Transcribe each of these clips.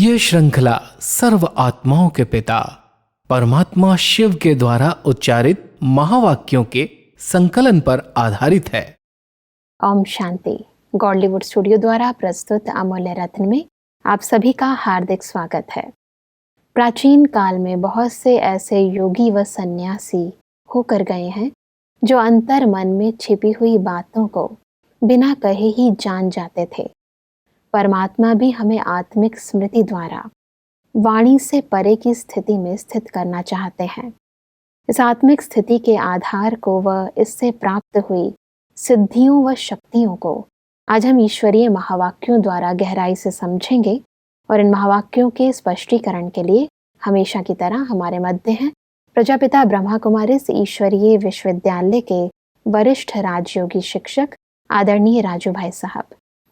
ये श्रृंखला सर्व आत्माओं के पिता परमात्मा शिव के द्वारा उच्चारित महावाक्यों के संकलन पर आधारित है। ओम शांति। गॉडलीवुड स्टूडियो द्वारा प्रस्तुत अमूल्य रत्न में आप सभी का हार्दिक स्वागत है। प्राचीन काल में बहुत से ऐसे योगी व सन्यासी होकर गए हैं जो अंतर मन में छिपी हुई बातों को बिना कहे ही जान जाते थे। परमात्मा भी हमें आत्मिक स्मृति द्वारा वाणी से परे की स्थिति में स्थित करना चाहते हैं। इस आत्मिक स्थिति के आधार को व इससे प्राप्त हुई सिद्धियों व शक्तियों को आज हम ईश्वरीय महावाक्यों द्वारा गहराई से समझेंगे और इन महावाक्यों के स्पष्टीकरण के लिए हमेशा की तरह हमारे मध्य हैं प्रजापिता ब्रह्मा कुमारीज ईश्वरीय विश्वविद्यालय के वरिष्ठ राजयोगी शिक्षक आदरणीय राजू भाई साहब।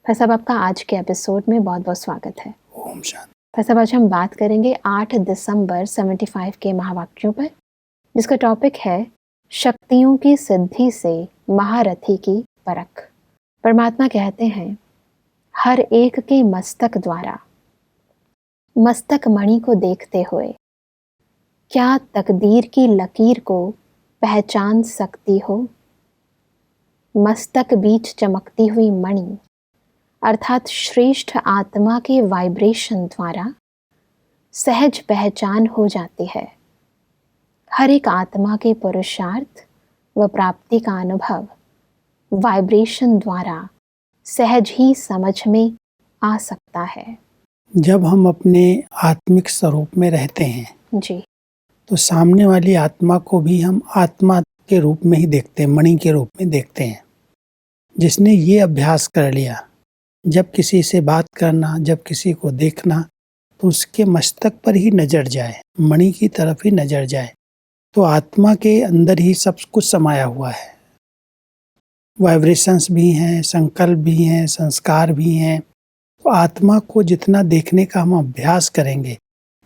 भाई साहब, आपका आज के एपिसोड में बहुत बहुत स्वागत है। ओम शांति। भाई साहब, आज हम बात करेंगे 8 दिसंबर 75 के महावाक्यों पर, जिसका टॉपिक है शक्तियों की सिद्धि से महारथी की परख। परमात्मा कहते हैं, हर एक के मस्तक द्वारा मस्तक मणि को देखते हुए क्या तकदीर की लकीर को पहचान सकती हो। मस्तक बीच चमकती हुई मणि अर्थात श्रेष्ठ आत्मा के वाइब्रेशन द्वारा सहज पहचान हो जाती है। हर एक आत्मा के पुरुषार्थ व प्राप्ति का अनुभव वाइब्रेशन द्वारा सहज ही समझ में आ सकता है। जब हम अपने आत्मिक स्वरूप में रहते हैं जी, तो सामने वाली आत्मा को भी हम आत्मा के रूप में ही देखते हैं, मणि के रूप में देखते हैं। जिसने ये अभ्यास कर लिया, जब किसी से बात करना, जब किसी को देखना, तो उसके मस्तक पर ही नजर जाए, मणि की तरफ ही नजर जाए, तो आत्मा के अंदर ही सब कुछ समाया हुआ है। वाइब्रेशंस भी हैं, संकल्प भी हैं, संस्कार भी हैं। तो आत्मा को जितना देखने का हम अभ्यास करेंगे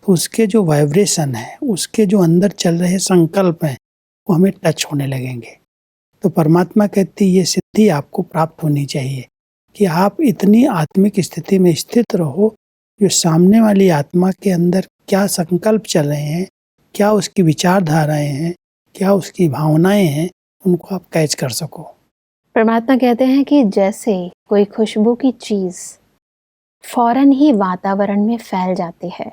तो उसके जो वाइब्रेशन है, उसके जो अंदर चल रहे संकल्प हैं, वो हमें टच होने लगेंगे। तो परमात्मा कहती है, ये सिद्धि आपको प्राप्त होनी चाहिए कि आप इतनी आत्मिक स्थिति में स्थित रहो, जो सामने वाली आत्मा के अंदर क्या संकल्प चल रहे हैं, क्या उसकी विचारधाराएं हैं, क्या उसकी भावनाएं हैं, उनको आप कैच कर सको। परमात्मा कहते हैं कि जैसे कोई खुशबू की चीज़ फौरन ही वातावरण में फैल जाती है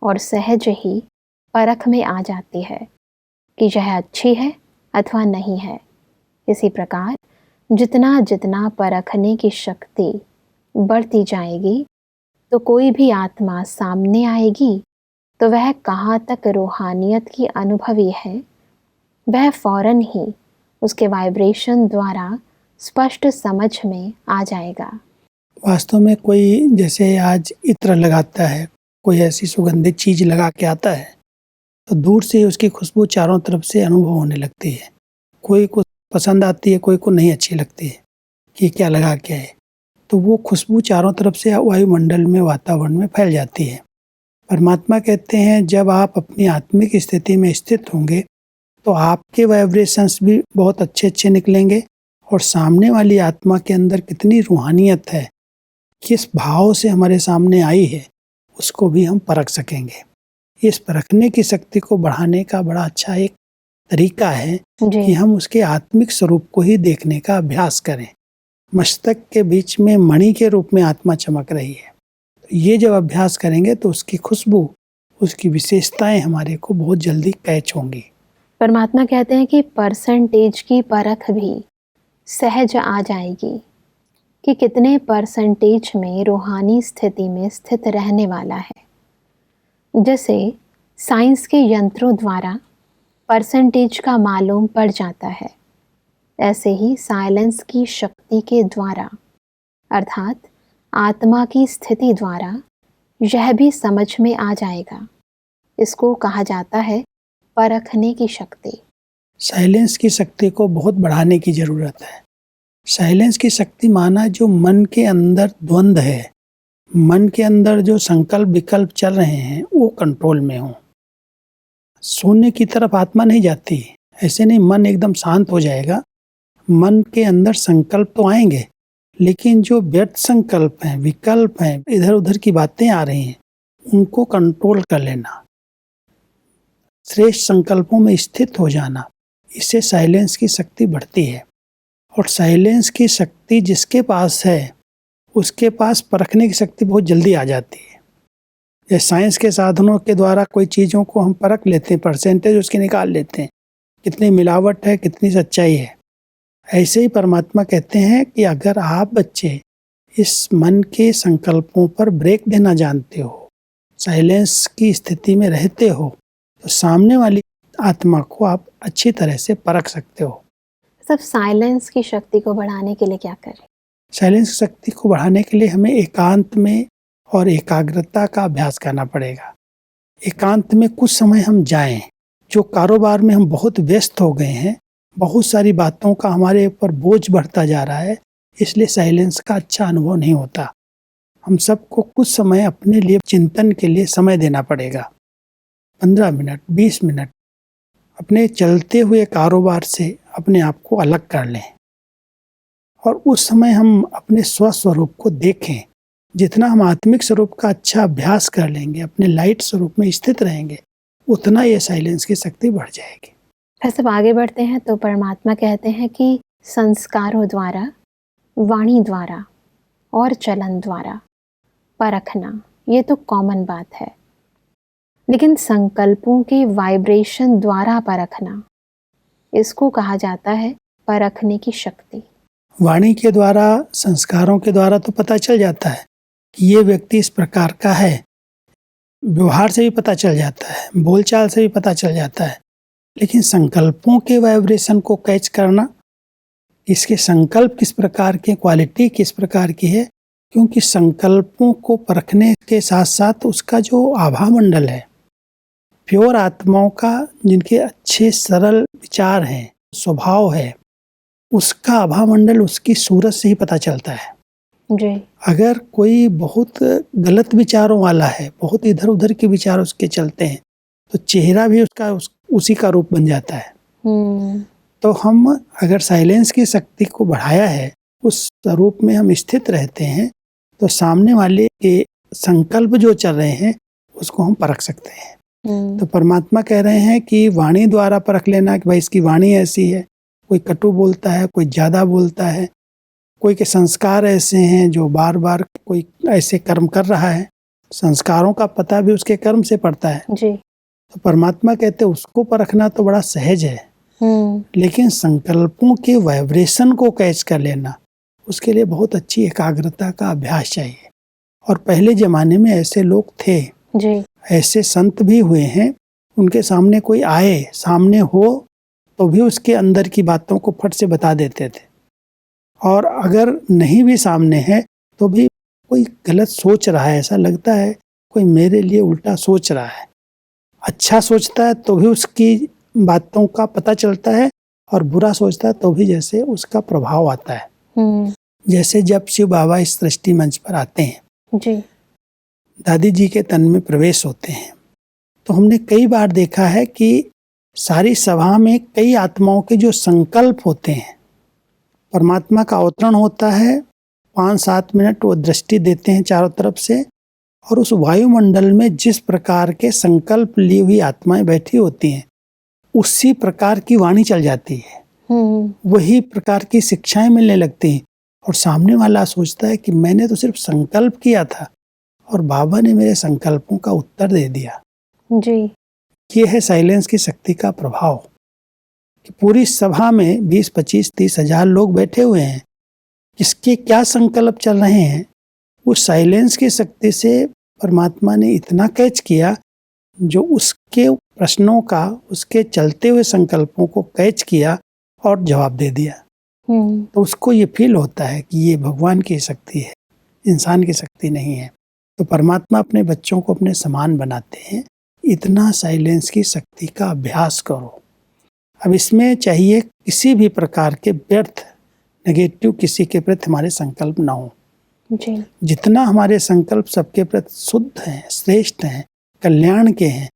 और सहज ही परख में आ जाती है कि यह अच्छी है अथवा नहीं है, इसी प्रकार जितना जितना परखने की शक्ति बढ़ती जाएगी तो कोई भी आत्मा सामने आएगी तो वह कहाँ तक रूहानियत की अनुभवी है, वह फौरन ही उसके वाइब्रेशन द्वारा स्पष्ट समझ में आ जाएगा। वास्तव में कोई जैसे आज इत्र लगाता है, कोई ऐसी सुगंधित चीज लगा के आता है, तो दूर से उसकी खुशबू चारों तरफ से अनुभव होने लगती है। कोई को पसंद आती है, कोई को नहीं अच्छी लगती है कि क्या लगा के है, तो वो खुशबू चारों तरफ से वायुमंडल में, वातावरण में फैल जाती है। परमात्मा कहते हैं, जब आप अपनी आत्मिक स्थिति में स्थित होंगे तो आपके वाइब्रेशंस भी बहुत अच्छे अच्छे निकलेंगे और सामने वाली आत्मा के अंदर कितनी रूहानियत है, किस भाव से हमारे सामने आई है, उसको भी हम परख सकेंगे। इस परखने की शक्ति को बढ़ाने का बड़ा अच्छा एक तरीका है कि हम उसके आत्मिक स्वरूप को ही देखने का अभ्यास करें। मस्तक के बीच में मणि के रूप में आत्मा चमक रही है, तो ये जब अभ्यास करेंगे तो उसकी खुशबू, उसकी विशेषताएं हमारे को बहुत जल्दी कैच होंगी। परमात्मा कहते हैं कि परसेंटेज की परख भी सहज आ जाएगी कि कितने परसेंटेज में रूहानी स्थिति में स्थित रहने वाला है। जैसे साइंस के यंत्रों द्वारा परसेंटेज का मालूम पड़ जाता है, ऐसे ही साइलेंस की शक्ति के द्वारा अर्थात आत्मा की स्थिति द्वारा यह भी समझ में आ जाएगा। इसको कहा जाता है परखने की शक्ति। साइलेंस की शक्ति को बहुत बढ़ाने की जरूरत है। साइलेंस की शक्ति माना जो मन के अंदर द्वंद्व है, मन के अंदर जो संकल्प विकल्प चल रहे हैं, वो कंट्रोल में हो। शून्य की तरफ आत्मा नहीं जाती, ऐसे नहीं मन एकदम शांत हो जाएगा। मन के अंदर संकल्प तो आएंगे, लेकिन जो व्यर्थ संकल्प हैं, विकल्प हैं, इधर उधर की बातें आ रही हैं, उनको कंट्रोल कर लेना, श्रेष्ठ संकल्पों में स्थित हो जाना, इससे साइलेंस की शक्ति बढ़ती है। और साइलेंस की शक्ति जिसके पास है उसके पास परखने की शक्ति बहुत जल्दी आ जाती है। जैसे साइंस के साधनों के द्वारा कोई चीज़ों को हम परख लेते हैं, परसेंटेज उसकी निकाल लेते हैं, कितनी मिलावट है, कितनी सच्चाई है। ऐसे ही परमात्मा कहते हैं कि अगर आप बच्चे इस मन के संकल्पों पर ब्रेक देना जानते हो, साइलेंस की स्थिति में रहते हो, तो सामने वाली आत्मा को आप अच्छी तरह से परख सकते हो। सब साइलेंस की शक्ति को बढ़ाने के लिए क्या करें? साइलेंस की शक्ति को बढ़ाने के लिए हमें एकांत में और एकाग्रता का अभ्यास करना पड़ेगा। एकांत में कुछ समय हम जाएं। जो कारोबार में हम बहुत व्यस्त हो गए हैं, बहुत सारी बातों का हमारे ऊपर बोझ बढ़ता जा रहा है, इसलिए साइलेंस का अच्छा अनुभव नहीं होता। हम सबको कुछ समय अपने लिए चिंतन के लिए समय देना पड़ेगा। 15 मिनट, 20 मिनट अपने चलते हुए कारोबार से अपने आप को अलग कर लें और उस समय हम अपने स्वस्वरूप को देखें। जितना हम आत्मिक स्वरूप का अच्छा अभ्यास कर लेंगे, अपने लाइट स्वरूप में स्थित रहेंगे, उतना ये साइलेंस की शक्ति बढ़ जाएगी। फिर सब आगे बढ़ते हैं तो परमात्मा कहते हैं कि संस्कारों द्वारा, वाणी द्वारा और चलन द्वारा परखना, ये तो कॉमन बात है, लेकिन संकल्पों के वाइब्रेशन द्वारा परखना, इसको कहा जाता है परखने की शक्ति। वाणी के द्वारा, संस्कारों के द्वारा तो पता चल जाता है कि ये व्यक्ति इस प्रकार का है। व्यवहार से भी पता चल जाता है, बोलचाल से भी पता चल जाता है। लेकिन संकल्पों के वाइब्रेशन को कैच करना, इसके संकल्प किस प्रकार के, क्वालिटी किस प्रकार की है, क्योंकि संकल्पों को परखने के साथ साथ उसका जो आभा मंडल है, प्योर आत्माओं का, जिनके अच्छे सरल विचार हैं, स्वभाव है, उसका आभा मंडल उसकी सूरत से ही पता चलता है। जी। अगर कोई बहुत गलत विचारों वाला है, बहुत इधर उधर के विचार उसके चलते हैं, तो चेहरा भी उसका उसी का रूप बन जाता है। तो हम अगर साइलेंस की शक्ति को बढ़ाया है, उस स्वरूप में हम स्थित रहते हैं, तो सामने वाले के संकल्प जो चल रहे हैं उसको हम परख सकते हैं। तो परमात्मा कह रहे हैं कि वाणी द्वारा परख लेना कि भाई इसकी वाणी ऐसी है, कोई कटु बोलता है, कोई ज़्यादा बोलता है, कोई के संस्कार ऐसे हैं जो बार बार कोई ऐसे कर्म कर रहा है। संस्कारों का पता भी उसके कर्म से पड़ता है जी। तो परमात्मा कहते हैं उसको परखना तो बड़ा सहज है, लेकिन संकल्पों के वाइब्रेशन को कैच कर लेना, उसके लिए बहुत अच्छी एकाग्रता का अभ्यास चाहिए। और पहले जमाने में ऐसे लोग थे जी। ऐसे संत भी हुए हैं, उनके सामने कोई आए, सामने हो तो भी उसके अंदर की बातों को फट से बता देते थे, और अगर नहीं भी सामने है तो भी कोई गलत सोच रहा है, ऐसा लगता है कोई मेरे लिए उल्टा सोच रहा है। अच्छा सोचता है तो भी उसकी बातों का पता चलता है, और बुरा सोचता है तो भी जैसे उसका प्रभाव आता है। जैसे जब शिव बाबा इस सृष्टि मंच पर आते हैं जी। दादी जी के तन में प्रवेश होते हैं, तो हमने कई बार देखा है कि सारी सभा में कई आत्माओं के जो संकल्प होते हैं, परमात्मा का अवतरण होता है, 5-7 मिनट वो दृष्टि देते हैं चारों तरफ से, और उस वायुमंडल में जिस प्रकार के संकल्प ली हुई आत्माएं बैठी होती हैं, उसी प्रकार की वाणी चल जाती है, वही प्रकार की शिक्षाएं मिलने लगती हैं, और सामने वाला सोचता है कि मैंने तो सिर्फ संकल्प किया था और बाबा ने मेरे संकल्पों का उत्तर दे दिया। जी। ये है साइलेंस की शक्ति का प्रभाव कि पूरी सभा में 20, 25, 30 हजार लोग बैठे हुए हैं, किसके क्या संकल्प चल रहे हैं, उस साइलेंस की शक्ति से परमात्मा ने इतना कैच किया, जो उसके प्रश्नों का, उसके चलते हुए संकल्पों को कैच किया और जवाब दे दिया। तो उसको ये फील होता है कि ये भगवान की शक्ति है, इंसान की शक्ति नहीं है। तो परमात्मा अपने बच्चों को अपने समान बनाते हैं। इतना साइलेंस की शक्ति का अभ्यास करो। अब इसमें चाहिए किसी भी प्रकार के व्यर्थ, नेगेटिव किसी के प्रति हमारे संकल्प ना हो। जी। जितना हमारे संकल्प सबके प्रति शुद्ध हैं, श्रेष्ठ हैं, कल्याण के हैं,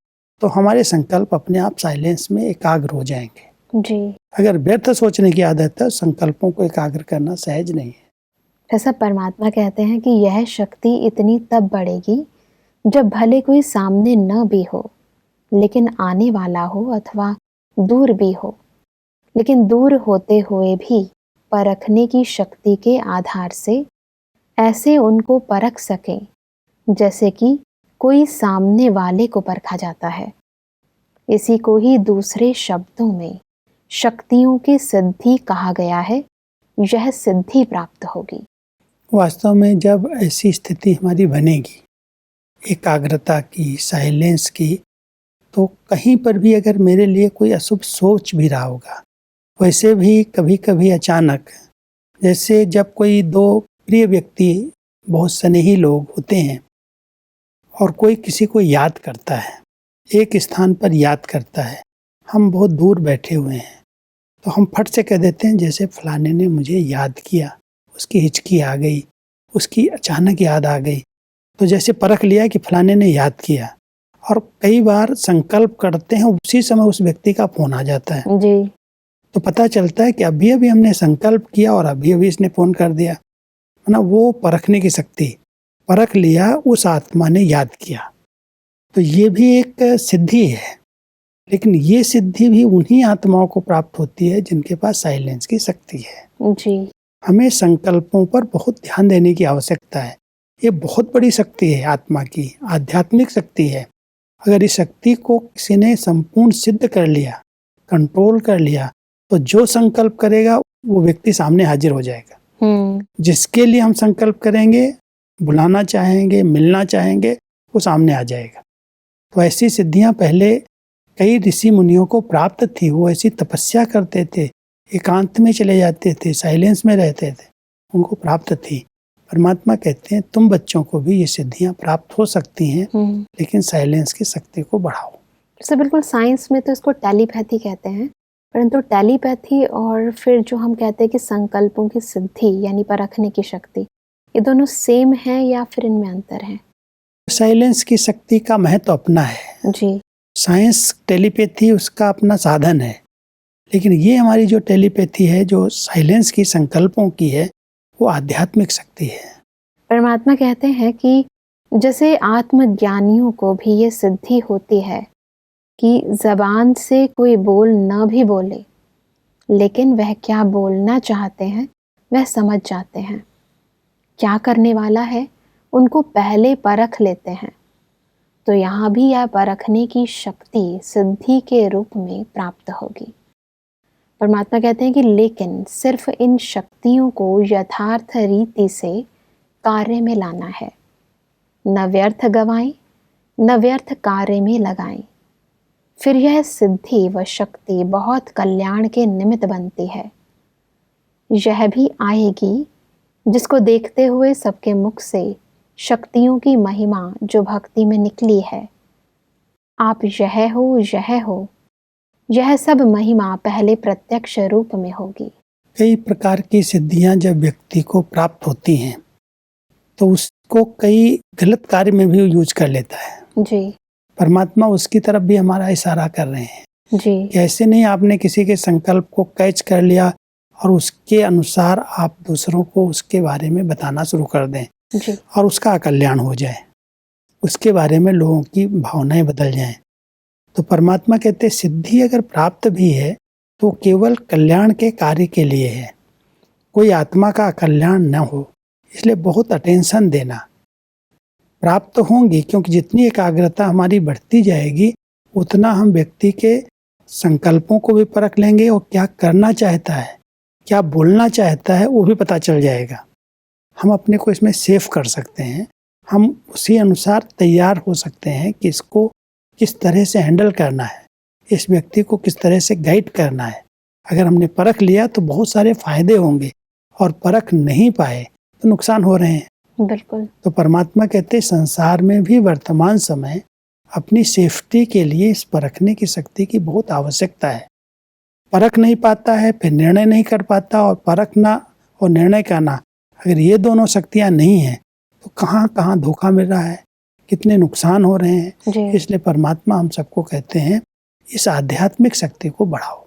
तो हमारे संकल्प अपने आप साइलेंस में एकाग्र हो जाएंगे। जी। अगर व्यर्थ सोचने की आदत है, संकल्पों को एकाग्र करना सहज नहीं है। ऐसा परमात्मा कहते हैं कि यह शक्ति इतनी तब बढ़ेगी जब भले कोई सामने न भी हो, लेकिन आने वाला हो, अथवा दूर भी हो, लेकिन दूर होते हुए भी परखने की शक्ति के आधार से ऐसे उनको परख सकें जैसे कि कोई सामने वाले को परखा जाता है। इसी को ही दूसरे शब्दों में शक्तियों की सिद्धि कहा गया है। यह सिद्धि प्राप्त होगी। वास्तव में जब ऐसी स्थिति हमारी बनेगी, एकाग्रता की, साइलेंस की, तो कहीं पर भी अगर मेरे लिए कोई अशुभ सोच भी रहा होगा, वैसे भी कभी कभी अचानक, जैसे जब कोई दो प्रिय व्यक्ति, बहुत स्नेही लोग होते हैं और कोई किसी को याद करता है, एक स्थान पर याद करता है, हम बहुत दूर बैठे हुए हैं, तो हम फट से कह देते हैं जैसे फलाने ने मुझे याद किया, उसकी हिचकी आ गई, उसकी अचानक याद आ गई, तो जैसे परख लिया कि फलाने ने याद किया। और कई बार संकल्प करते हैं, उसी समय उस व्यक्ति का फोन आ जाता है, जी। तो पता चलता है कि अभी अभी हमने संकल्प किया और अभी अभी इसने फोन कर दिया, है ना। वो परखने की शक्ति, परख लिया, उस आत्मा ने याद किया। तो ये भी एक सिद्धि है, लेकिन ये सिद्धि भी उन्हीं आत्माओं को प्राप्त होती है जिनके पास साइलेंस की शक्ति है। जी। हमें संकल्पों पर बहुत ध्यान देने की आवश्यकता है। ये बहुत बड़ी शक्ति है, आत्मा की आध्यात्मिक शक्ति है। अगर इस शक्ति को किसी ने संपूर्ण सिद्ध कर लिया, कंट्रोल कर लिया, तो जो संकल्प करेगा वो व्यक्ति सामने हाजिर हो जाएगा। जिसके लिए हम संकल्प करेंगे, बुलाना चाहेंगे, मिलना चाहेंगे, वो सामने आ जाएगा। तो ऐसी सिद्धियां पहले कई ऋषि मुनियों को प्राप्त थी। वो ऐसी तपस्या करते थे, एकांत में चले जाते थे, साइलेंस में रहते थे, उनको प्राप्त थी। परमात्मा कहते हैं तुम बच्चों को भी ये सिद्धियां प्राप्त हो सकती हैं, लेकिन साइलेंस की शक्ति को बढ़ाओ। जैसे बिल्कुल साइंस में तो इसको टेलीपैथी कहते हैं, परंतु टेलीपैथी और फिर जो हम कहते हैं कि संकल्पों की सिद्धि यानी परखने की शक्ति, ये दोनों सेम है या फिर इनमें अंतर है? साइलेंस की शक्ति का महत्व अपना है जी। साइंस, टेलीपैथी उसका अपना साधन है, लेकिन ये हमारी जो टेलीपैथी है, जो साइलेंस की, संकल्पों की है, वो आध्यात्मिक शक्ति है। परमात्मा कहते हैं कि जैसे आत्मज्ञानियों को भी ये सिद्धि होती है कि जबान से कोई बोल न भी बोले, लेकिन वह क्या बोलना चाहते हैं वह समझ जाते हैं, क्या करने वाला है उनको पहले परख लेते हैं। तो यहाँ भी यह परखने की शक्ति सिद्धि के रूप में प्राप्त होगी। परमात्मा कहते हैं कि लेकिन सिर्फ इन शक्तियों को यथार्थ रीति से कार्य में लाना है, न व्यर्थ गवाएं, न व्यर्थ कार्य में लगाएं। फिर यह सिद्धि व शक्ति बहुत कल्याण के निमित्त बनती है। यह भी आएगी जिसको देखते हुए सबके मुख से शक्तियों की महिमा जो भक्ति में निकली है, आप यह हो, यह सब महिमा पहले प्रत्यक्ष रूप में होगी। कई प्रकार की सिद्धियां जब व्यक्ति को प्राप्त होती हैं, तो उसको कई गलत कार्य में भी यूज कर लेता है। जी। परमात्मा उसकी तरफ भी हमारा इशारा कर रहे हैं जी। ऐसे नहीं आपने किसी के संकल्प को कैच कर लिया और उसके अनुसार आप दूसरों को उसके बारे में बताना शुरू कर दें जी। और उसका अकल्याण हो जाए, उसके बारे में लोगों की भावनाएं बदल जाएं। तो परमात्मा कहते हैं सिद्धि अगर प्राप्त भी है तो केवल कल्याण के कार्य के लिए है, कोई आत्मा का कल्याण न हो, इसलिए बहुत अटेंशन देना। प्राप्त होंगी क्योंकि जितनी एकाग्रता हमारी बढ़ती जाएगी उतना हम व्यक्ति के संकल्पों को भी परख लेंगे और क्या करना चाहता है, क्या बोलना चाहता है, वो भी पता चल जाएगा। हम अपने को इसमें सेफ कर सकते हैं, हम उसी अनुसार तैयार हो सकते हैं कि इसको किस तरह से हैंडल करना है, इस व्यक्ति को किस तरह से गाइड करना है। अगर हमने परख लिया तो बहुत सारे फायदे होंगे और परख नहीं पाए तो नुकसान हो रहे हैं। बिल्कुल। तो परमात्मा कहते हैं संसार में भी वर्तमान समय अपनी सेफ्टी के लिए इस परखने की शक्ति की बहुत आवश्यकता है। परख नहीं पाता है फिर निर्णय नहीं कर पाता, और परखना और निर्णय करना अगर ये दोनों शक्तियाँ नहीं हैं तो कहाँ कहाँ धोखा मिल रहा है, कितने नुकसान हो रहे हैं। इसलिए परमात्मा हम सबको कहते हैं इस आध्यात्मिक शक्ति को बढ़ाओ।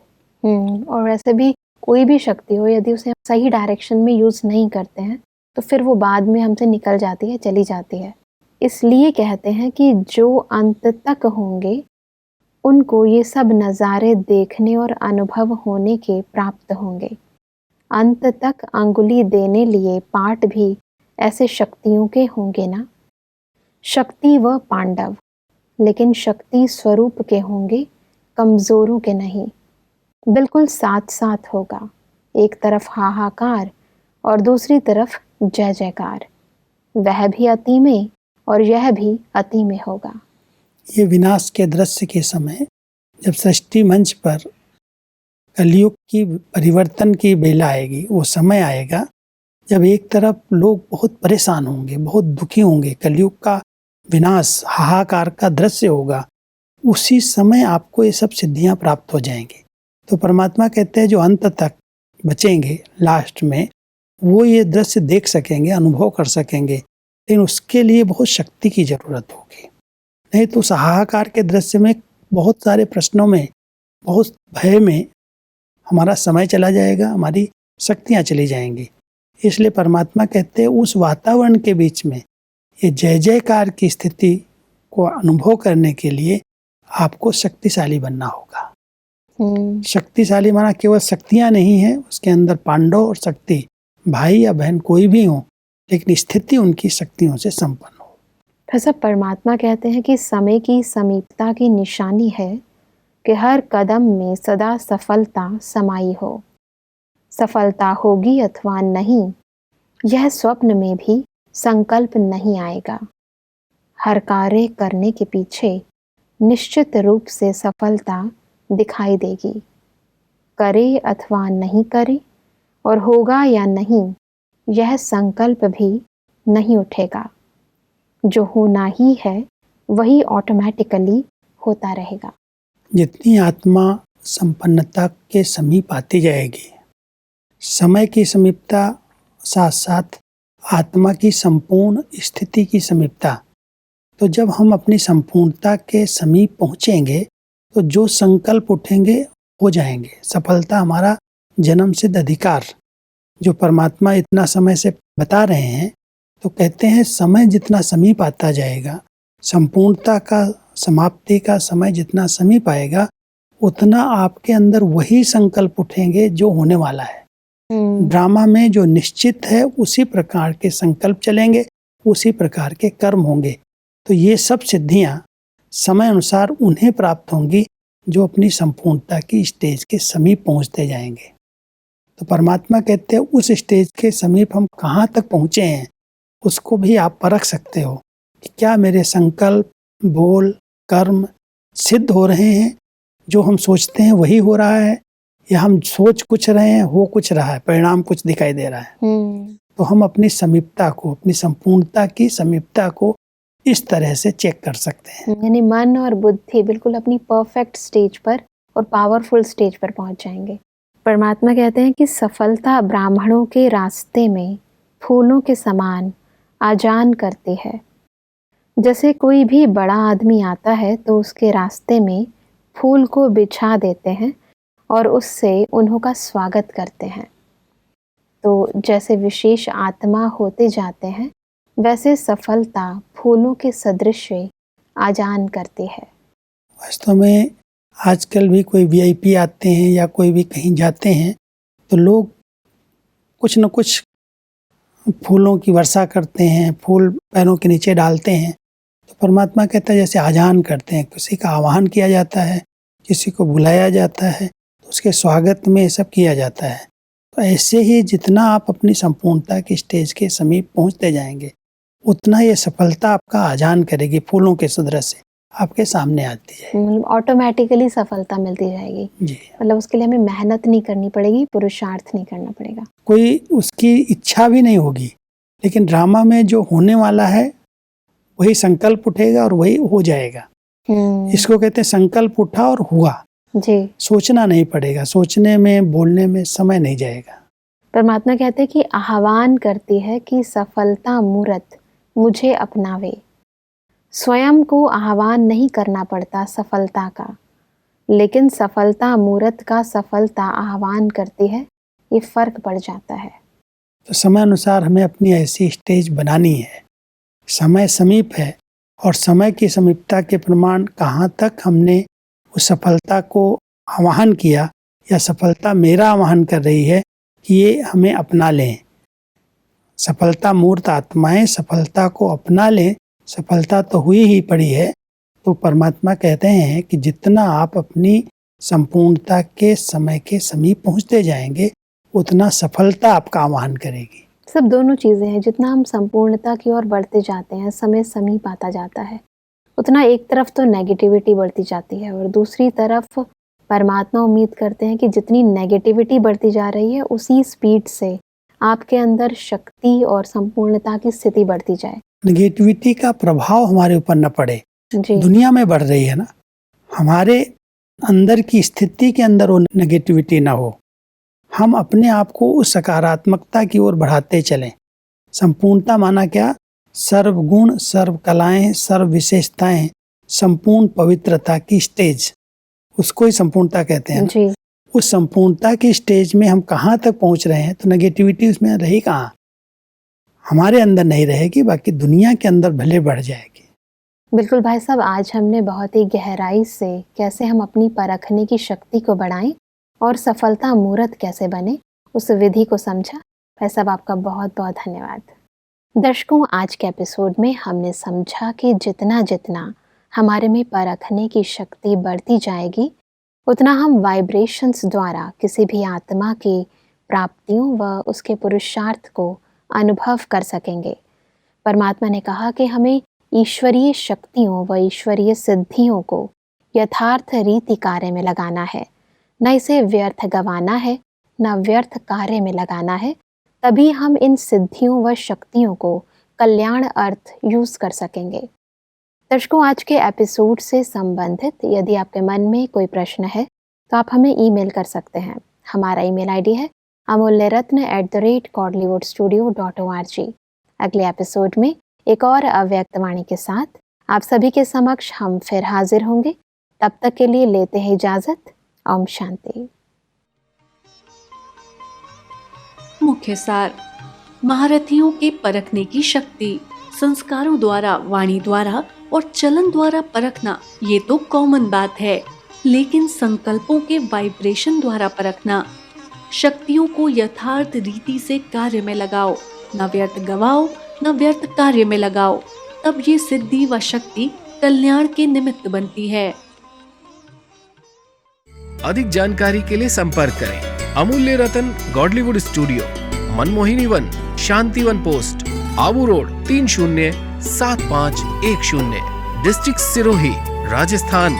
और वैसे भी कोई भी शक्ति हो, यदि उसे सही डायरेक्शन में यूज नहीं करते हैं तो फिर वो बाद में हमसे निकल जाती है, चली जाती है। इसलिए कहते हैं कि जो अंत तक होंगे उनको ये सब नज़ारे देखने और अनुभव होने के प्राप्त होंगे। अंत तक अंगुली देने लिए पाठ भी ऐसे शक्तियों के होंगे ना। शक्ति व पांडव, लेकिन शक्ति स्वरूप के होंगे, कमजोरों के नहीं। बिल्कुल साथ साथ होगा, एक तरफ हाहाकार और दूसरी तरफ जय जयकार। वह भी अति में और यह भी अति में होगा। ये विनाश के दृश्य के समय जब सृष्टि मंच पर कलयुग की परिवर्तन की बेला आएगी, वो समय आएगा जब एक तरफ लोग बहुत परेशान होंगे, बहुत दुखी होंगे, कलयुग का विनाश, हाहाकार का दृश्य होगा। उसी समय आपको ये सब सिद्धियां प्राप्त हो जाएंगी। तो परमात्मा कहते हैं जो अंत तक बचेंगे, लास्ट में वो ये दृश्य देख सकेंगे, अनुभव कर सकेंगे, लेकिन उसके लिए बहुत शक्ति की जरूरत होगी। नहीं तो उस हाहाकार के दृश्य में बहुत सारे प्रश्नों में, बहुत भय में हमारा समय चला जाएगा, हमारी शक्तियाँ चली जाएंगी। इसलिए परमात्मा कहते हैं उस वातावरण के बीच में ये जय जयकार की स्थिति को अनुभव करने के लिए आपको शक्तिशाली बनना होगा। शक्तिशाली माना केवल शक्तियाँ नहीं है, उसके अंदर पांडव और शक्ति, भाई या बहन कोई भी हो, लेकिन स्थिति उनकी शक्तियों से संपन्न हो। फिर सब परमात्मा कहते हैं कि समय की समीपता की निशानी है कि हर कदम में सदा सफलता समाई हो। सफलता होगी अथवा नहीं, यह स्वप्न में भी संकल्प नहीं आएगा। हर कार्य करने के पीछे निश्चित रूप से सफलता दिखाई देगी। करे अथवा नहीं करे और होगा या नहीं, यह संकल्प भी नहीं उठेगा। जो होना ही है वही ऑटोमेटिकली होता रहेगा। जितनी आत्मा संपन्नता के समीप आती जाएगी, समय की समीपता साथ साथ आत्मा की संपूर्ण स्थिति की समीपता, तो जब हम अपनी संपूर्णता के समीप पहुँचेंगे तो जो संकल्प उठेंगे हो जाएंगे। सफलता हमारा जन्म सिद्ध अधिकार जो परमात्मा इतना समय से बता रहे हैं, तो कहते हैं समय जितना समीप आता जाएगा, संपूर्णता का समाप्ति का समय जितना समीप आएगा, उतना आपके अंदर वही संकल्प उठेंगे जो होने वाला है। ड्रामा में जो निश्चित है उसी प्रकार के संकल्प चलेंगे, उसी प्रकार के कर्म होंगे। तो ये सब सिद्धियां समय अनुसार उन्हें प्राप्त होंगी जो अपनी संपूर्णता की स्टेज के समीप पहुंचते जाएंगे। तो परमात्मा कहते हैं उस स्टेज के समीप हम कहाँ तक पहुँचे हैं उसको भी आप परख सकते हो कि क्या मेरे संकल्प, बोल, कर्म सिद्ध हो रहे हैं, जो हम सोचते हैं वही हो रहा है, या हम सोच कुछ रहे हैं हो कुछ रहा है, परिणाम कुछ दिखाई दे रहा है। तो हम अपनी समीपता को, अपनी संपूर्णता की समीपता को इस तरह से चेक कर सकते हैं। यानी मन और बुद्धि बिल्कुल अपनी परफेक्ट स्टेज पर और पावरफुल स्टेज पर पहुंच जाएंगे। परमात्मा कहते हैं कि सफलता ब्राह्मणों के रास्ते में फूलों के समान आजान करती है। जैसे कोई भी बड़ा आदमी आता है तो उसके रास्ते में फूल को बिछा देते हैं और उससे उन्हों का स्वागत करते हैं। तो जैसे विशेष आत्मा होते जाते हैं, वैसे सफलता फूलों के सदृश आजान करती है। वास्तव में आजकल भी कोई वीआईपी आते हैं या कोई भी कहीं जाते हैं तो लोग कुछ न कुछ फूलों की वर्षा करते हैं, फूल पैरों के नीचे डालते हैं। तो परमात्मा कहता है जैसे आजान करते हैं, किसी का आह्वान किया जाता है, किसी को बुलाया जाता है, तो उसके स्वागत में ये सब किया जाता है। तो ऐसे ही जितना आप अपनी संपूर्णता की स्टेज के समीप पहुंचते जाएंगे, उतना ये सफलता आपका आजान करेगी, फूलों के सदृश से आपके सामने आती है। मतलब ऑटोमेटिकली सफलता मिलती जाएगी जी। मतलब उसके लिए हमें मेहनत नहीं करनी पड़ेगी, पुरुषार्थ नहीं करना पड़ेगा, कोई उसकी इच्छा भी नहीं होगी, लेकिन ड्रामा में जो होने वाला है वही संकल्प उठेगा और वही हो जाएगा। इसको कहते हैं संकल्प उठा और हुआ। जी। सोचना नहीं पड़ेगा, सोचने में, बोलने में समय नहीं जाएगा। परमात्मा कहते हैं कि आह्वान करती है कि सफलता मूर्त मुझे अपनावे। स्वयं को आह्वान नहीं करना पड़ता सफलता का, लेकिन सफलता मूर्त का सफलता आह्वान करती है, ये फर्क पड़ जाता है। तो समय अनुसार हमें अपनी ऐसी स्टेज बनानी है समय समीप है और समय की समीपता के प्रमाण कहाँ तक हमने उस सफलता को आवाहन किया या सफलता मेरा आवाहन कर रही है कि ये हमें अपना लें। सफलता मूर्त आत्माएं सफलता को अपना लें, सफलता तो हुई ही पड़ी है। तो परमात्मा कहते हैं कि जितना आप अपनी संपूर्णता के समय के समीप पहुंचते जाएंगे उतना सफलता आपका आवाहन करेगी। सब दोनों चीज़ें हैं, जितना हम संपूर्णता की ओर बढ़ते जाते हैं, समय समीप आता जाता है, उतना एक तरफ तो नेगेटिविटी बढ़ती जाती है और दूसरी तरफ परमात्मा उम्मीद करते हैं कि जितनी नेगेटिविटी बढ़ती जा रही है उसी स्पीड से आपके अंदर शक्ति और संपूर्णता की स्थिति बढ़ती जाए। नेगेटिविटी का प्रभाव हमारे ऊपर न पड़े। जी दुनिया में बढ़ रही है ना, हमारे अंदर की स्थिति के अंदर वो नेगेटिविटी ना हो। हम अपने आप को उस सकारात्मकता की ओर बढ़ाते चलें। संपूर्णता माना क्या? सर्व गुण, सर्व कलाएं, सर्व विशेषताएं, संपूर्ण पवित्रता की स्टेज, उसको ही संपूर्णता कहते हैं। जी उस संपूर्णता की स्टेज में हम कहाँ तक पहुँच रहे हैं, तो नेगेटिविटी उसमें रही कहाँ? हमारे अंदर नहीं रहेगी, बाकी दुनिया के अंदर भले बढ़ जाएगी। बिल्कुल भाई साहब, आज हमने बहुत ही गहराई से कैसे हम अपनी परखने की शक्ति को बढ़ाएं और सफलता मूर्त कैसे बने, उस विधि को समझा। भाई साहब, आपका बहुत बहुत धन्यवाद। दर्शकों, आज के एपिसोड में हमने समझा कि जितना जितना हमारे में परखने की शक्ति बढ़ती जाएगी उतना हम वाइब्रेशंस द्वारा किसी भी आत्मा की प्राप्तियों व उसके पुरुषार्थ को अनुभव कर सकेंगे। परमात्मा ने कहा कि हमें ईश्वरीय शक्तियों व ईश्वरीय सिद्धियों को यथार्थ रीति कार्य में लगाना है, न इसे व्यर्थ गंवाना है, न व्यर्थ कार्य में लगाना है। तभी हम इन सिद्धियों व शक्तियों को कल्याण अर्थ यूज कर सकेंगे। दर्शकों, आज के एपिसोड से संबंधित यदि आपके मन में कोई प्रश्न है तो आप हमें ईमेल कर सकते हैं। हमारा ईमेल आईडी है amulyaratna@godlywoodstudio.org। अगले एपिसोड में एक और अव्यक्त वाणी के साथ आप सभी के समक्ष हम फिर हाजिर होंगे। तब तक के लिए लेते हैं इजाजत। ओम शांति। मुख्य सार: महारथियों के परखने की शक्ति संस्कारों द्वारा, वाणी द्वारा और चलन द्वारा परखना ये तो कॉमन बात है, लेकिन संकल्पों के वाइब्रेशन द्वारा परखना, शक्तियों को यथार्थ रीति से कार्य में लगाओ, न व्यर्थ गवाओ न व्यर्थ कार्य में लगाओ, तब ये सिद्धि व शक्ति कल्याण के निमित्त बनती है। अधिक जानकारी के लिए संपर्क करें Amulya Ratan Godlywood studio, Manmohini Van, Shanti Van post, Abu road, 307510, district Sirohi, Rajasthan.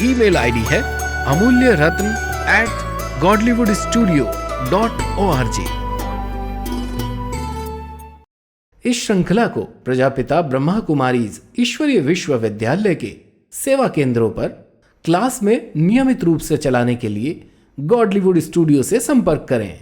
Email ID है amulyaratn@godlywoodstudio.org। इस श्रृंखला को प्रजापिता ब्रह्मा कुमारीज ईश्वरीय विश्वविद्यालय के सेवा केंद्रों पर क्लास में नियमित रूप से चलाने के लिए गॉडलीवुड स्टूडियो से संपर्क करें।